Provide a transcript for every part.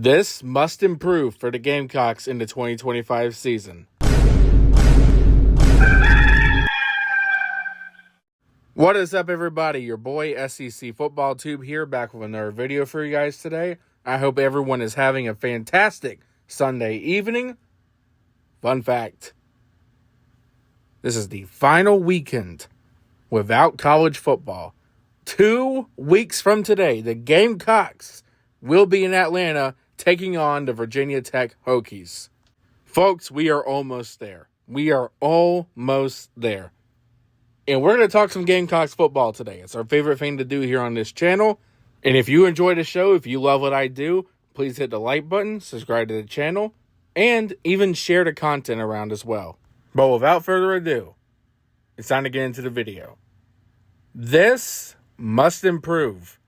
This must improve for the Gamecocks in the 2025 season. What is up, everybody? Your boy SEC Football Tube here, back with another video for you guys today. I hope everyone is having a fantastic Sunday evening. Fun fact: this is the final weekend without college football. 2 weeks from today, the Gamecocks will be in Atlanta taking on the Virginia Tech Hokies. Folks, we are almost there. We are almost there. And we're going to talk some Gamecocks football today. It's our favorite thing to do here on this channel. And if you enjoy the show, if you love what I do, please hit the like button, subscribe to the channel, and even share the content around as well. But without further ado, it's time to get into the video. This must improve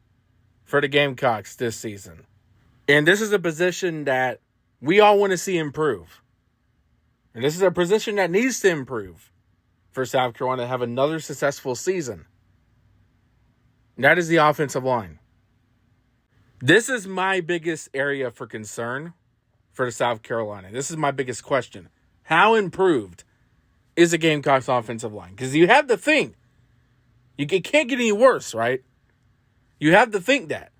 for the Gamecocks this season. And this is a position that we all want to see improve. And this is a position that needs to improve for South Carolina to have another successful season. And that is the offensive line. This is my biggest area for concern for South Carolina. This is my biggest question. How improved is the Gamecocks offensive line? Because you have to think, it can't get any worse, right? You have to think that.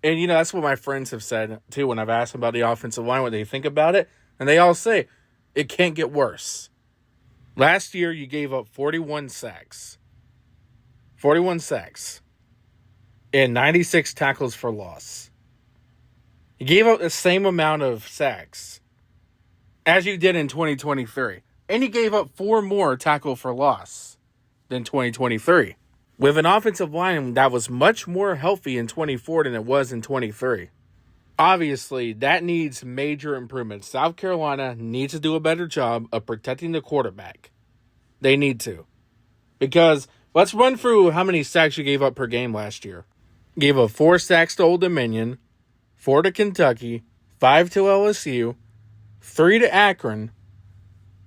And, you know, that's what my friends have said, too, when I've asked them about the offensive line, what they think about it. And they all say, it can't get worse. Last year, you gave up 41 sacks. 41 sacks. And 96 tackles for loss. You gave up the same amount of sacks as you did in 2023. And you gave up 4 more tackle for loss than 2023. With an offensive line that was much more healthy in 24 than it was in 23. Obviously, that needs major improvement. South Carolina needs to do a better job of protecting the quarterback. They need to. Because let's run through how many sacks you gave up per game last year. You gave up 4 sacks to Old Dominion, 4 to Kentucky, 5 to LSU, 3 to Akron,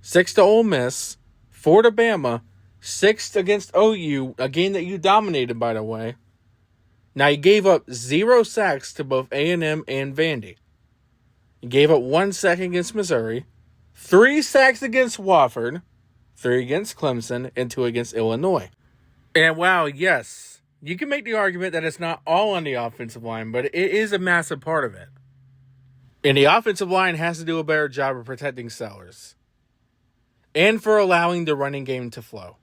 6 to Ole Miss, 4 to Bama, 6 against OU, a game that you dominated, by the way. Now, you gave up 0 sacks to both A&M and Vandy. You gave up 1 sack against Missouri, 3 sacks against Wofford, 3 against Clemson, and 2 against Illinois. And wow, yes, you can make the argument that it's not all on the offensive line, but it is a massive part of it. And the offensive line has to do a better job of protecting Sellers and for allowing the running game to flow.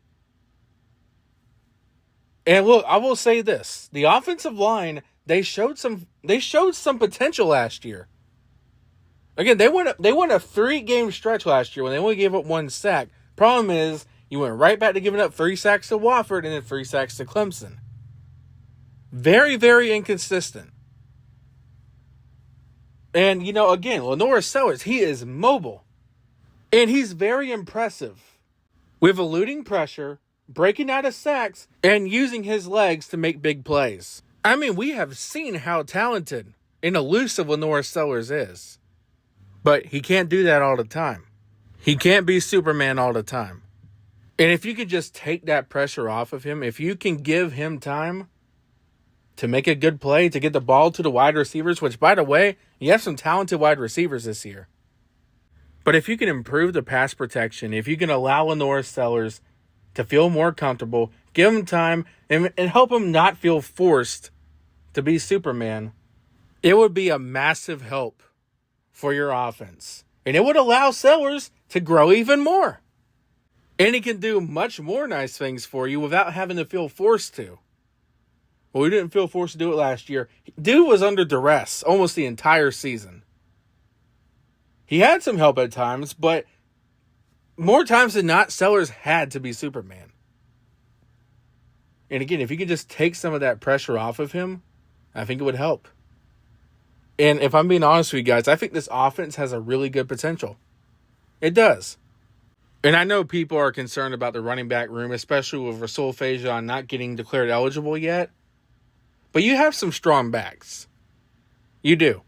And look, I will say this. The offensive line, they showed some potential last year. Again, they won a 3-game stretch last year when they only gave up 1 sack. Problem is, you went right back to giving up 3 sacks to Wofford and then 3 sacks to Clemson. Very, very inconsistent. And, you know, again, Lenora Sellers, he is mobile. And he's very impressive with eluding pressure, breaking out of sacks, and using his legs to make big plays. I mean, we have seen how talented and elusive Lenora Sellers is. But he can't do that all the time. He can't be Superman all the time. And if you could just take that pressure off of him, if you can give him time to make a good play, to get the ball to the wide receivers, which, by the way, you have some talented wide receivers this year. But if you can improve the pass protection, if you can allow Lenora Sellers to feel more comfortable, give him time, and help him not feel forced to be Superman, it would be a massive help for your offense. And it would allow Sellers to grow even more. And he can do much more nice things for you without having to feel forced to. Well, we didn't feel forced to do it last year. Dude was under duress almost the entire season. He had some help at times, but more times than not, Sellers had to be Superman. And again, if you could just take some of that pressure off of him, I think it would help. And if I'm being honest with you guys, I think this offense has a really good potential. It does. And I know people are concerned about the running back room, especially with Rasul Fajan not getting declared eligible yet. But you have some strong backs. You do.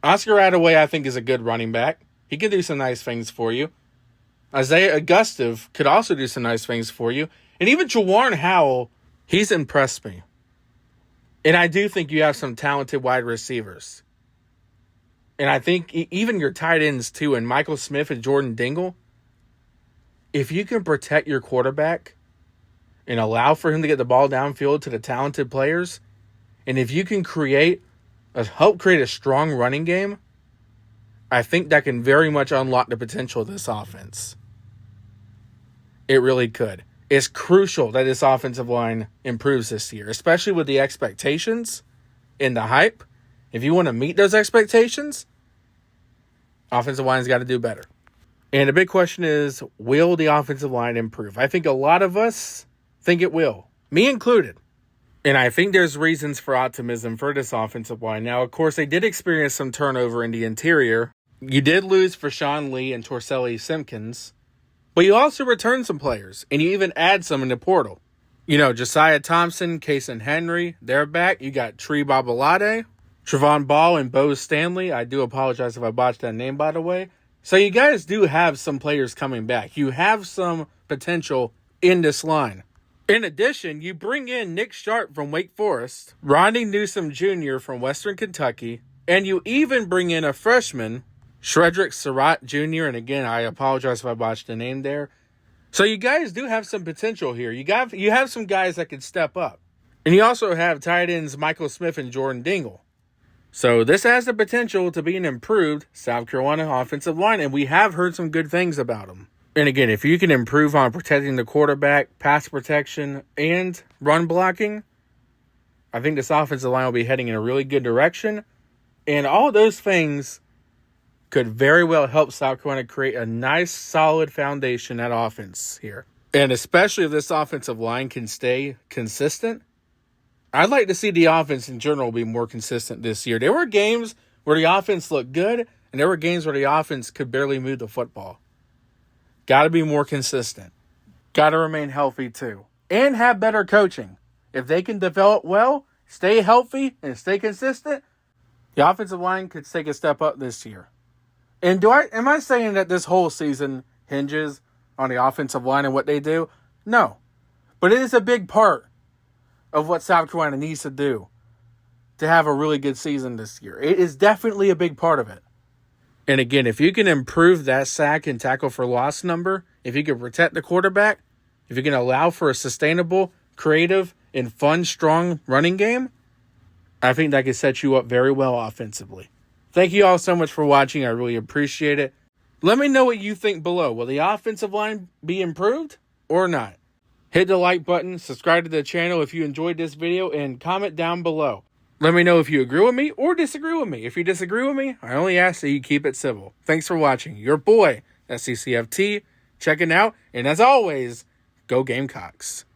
Oscar Attaway, I think, is a good running back. He can do some nice things for you. Isaiah Augustive could also do some nice things for you. And even Jawan Howell, he's impressed me. And I do think you have some talented wide receivers. And I think even your tight ends too, and Michael Smith and Jordan Dingle, if you can protect your quarterback and allow for him to get the ball downfield to the talented players, and if you can help create a strong running game, I think that can very much unlock the potential of this offense. It really could. It's crucial that this offensive line improves this year, especially with the expectations and the hype. If you want to meet those expectations, offensive line's got to do better. And the big question is, will the offensive line improve? I think a lot of us think it will, me included. And I think there's reasons for optimism for this offensive line. Now, of course, they did experience some turnover in the interior. You did lose for Sean Lee and Torselli Simpkins, but you also returned some players, and you even add some in the portal. You know, Josiah Thompson, Kason Henry, they're back. You got Tree Babalade, Trevon Ball, and Bo Stanley. I do apologize if I botched that name, by the way. So you guys do have some players coming back. You have some potential in this line. In addition, you bring in Nick Sharp from Wake Forest, Rodney Newsom Jr. from Western Kentucky, and you even bring in a freshman, Shredrick Surratt Jr., and again, I apologize if I botched the name there. So you guys do have some potential here. You have some guys that can step up. And you also have tight ends Michael Smith and Jordan Dingle. So this has the potential to be an improved South Carolina offensive line, and we have heard some good things about them. And again, if you can improve on protecting the quarterback, pass protection, and run blocking, I think this offensive line will be heading in a really good direction. And all those things could very well help South Carolina create a nice, solid foundation at offense here. And especially if this offensive line can stay consistent, I'd like to see the offense in general be more consistent this year. There were games where the offense looked good, and there were games where the offense could barely move the football. Got to be more consistent. Got to remain healthy too. And have better coaching. If they can develop well, stay healthy, and stay consistent, the offensive line could take a step up this year. And am I saying that this whole season hinges on the offensive line and what they do? No. But it is a big part of what South Carolina needs to do to have a really good season this year. It is definitely a big part of it. And again, if you can improve that sack and tackle for loss number, if you can protect the quarterback, if you can allow for a sustainable, creative, and fun, strong running game, I think that could set you up very well offensively. Thank you all so much for watching. I really appreciate it. Let me know what you think below. Will the offensive line be improved or not? Hit the like button, subscribe to the channel if you enjoyed this video, and comment down below. Let me know if you agree with me or disagree with me. If you disagree with me, I only ask that you keep it civil. Thanks for watching. Your boy, SCCFT, checking out. And as always, go Gamecocks.